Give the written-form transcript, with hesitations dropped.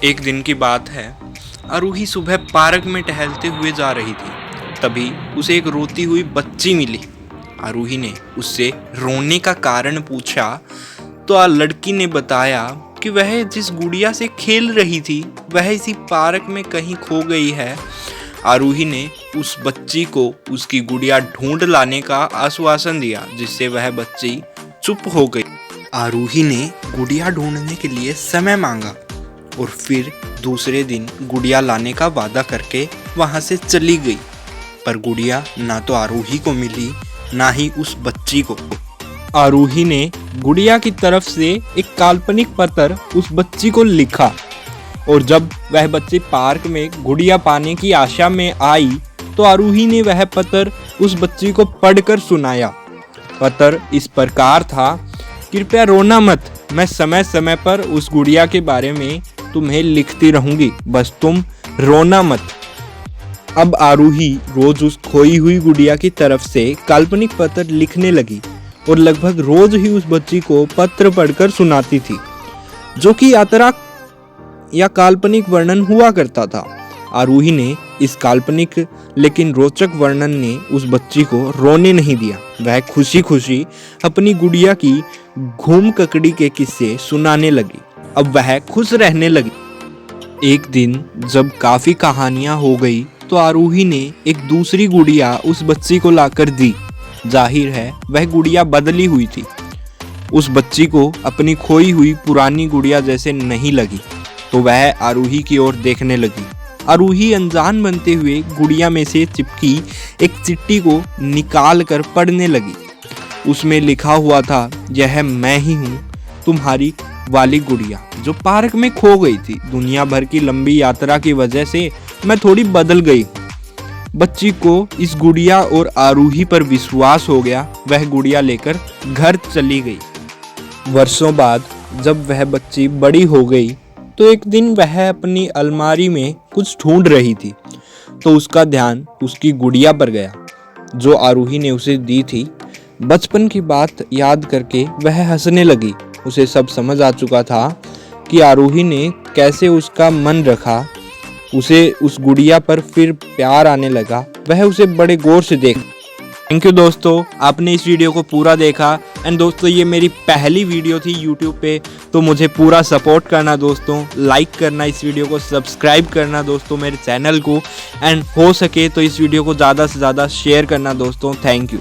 एक दिन की बात है। आरूही सुबह पार्क में टहलते हुए जा रही थी। तभी उसे एक रोती हुई बच्ची मिली। आरूही ने उससे रोने का कारण पूछा तो लड़की ने बताया कि वह जिस गुड़िया से खेल रही थी वह इसी पार्क में कहीं खो गई है। आरूही ने उस बच्ची को उसकी गुड़िया ढूंढ लाने का आश्वासन दिया, जिससे वह बच्ची चुप हो गई। आरूही ने गुड़िया ढूंढने के लिए समय मांगा और फिर दूसरे दिन गुड़िया लाने का वादा करके वहां से चली गई। पर गुड़िया ना तो आरूही को मिली ना ही उस बच्ची को। आरूही ने गुड़िया की तरफ से एक काल्पनिक पत्र उस बच्ची को लिखा और जब वह बच्ची पार्क में गुड़िया पाने की आशा में आई तो आरूही ने वह पत्र उस बच्ची को पढ़कर सुनाया। पत्र इस प्रकार था, कृपया रोना मत, मैं समय समय पर उस गुड़िया के बारे में तुम्हें लिखती रहूंगी, बस तुम रोना मत। अब आरूही रोज उस खोई हुई गुड़िया की तरफ से काल्पनिक पत्र लिखने लगी और लगभग रोज ही उस बच्ची को पत्र पढ़कर सुनाती थी, जो कि यात्रा या काल्पनिक वर्णन हुआ करता था। आरूही ने इस काल्पनिक लेकिन रोचक वर्णन ने उस बच्ची को रोने नहीं दिया। वह खुशी खुशी अपनी गुड़िया की घूम ककड़ी के किस्से सुनाने लगी। अब वह खुश रहने लगी। एक दिन जब काफी कहानियां हो गई तो आरूही ने एक दूसरी गुड़िया उस बच्ची को लाकर दी। जाहिर है वह गुड़िया बदली हुई थी। उस बच्ची को अपनी खोई हुई पुरानी गुड़िया जैसे नहीं लगी तो वह आरूही की ओर देखने लगी। आरूही अनजान बनते हुए गुड़िया में से चिपकी एक चिट्ठी को निकाल कर पढ़ने लगी। उसमें लिखा हुआ था, यह मैं ही हूँ, तुम्हारी वाली गुड़िया जो पार्क में खो गई थी। दुनिया भर की लंबी यात्रा की वजह से मैं थोड़ी बदल गई। बच्ची को इस गुड़िया और आरूही पर विश्वास हो गया। वह गुड़िया लेकर घर चली गई। वर्षों बाद जब वह बच्ची बड़ी हो गई तो एक दिन वह अपनी अलमारी में कुछ ढूंढ रही थी तो उसका ध्यान उसकी गुड़िया पर गया जो आरूही ने उसे दी थी। बचपन की बात याद करके वह हंसने लगी। उसे सब समझ आ चुका था कि आरूही ने कैसे उसका मन रखा। उसे उस गुड़िया पर फिर प्यार आने लगा। वह उसे बड़े गौर से देख। थैंक यू दोस्तों, आपने इस वीडियो को पूरा देखा। एंड दोस्तों, ये मेरी पहली वीडियो थी यूट्यूब पे, तो मुझे पूरा सपोर्ट करना दोस्तों, लाइक करना इस वीडियो को, सब्सक्राइब करना दोस्तों मेरे चैनल को, एंड हो सके तो इस वीडियो को ज़्यादा से ज़्यादा शेयर करना दोस्तों। Thank you.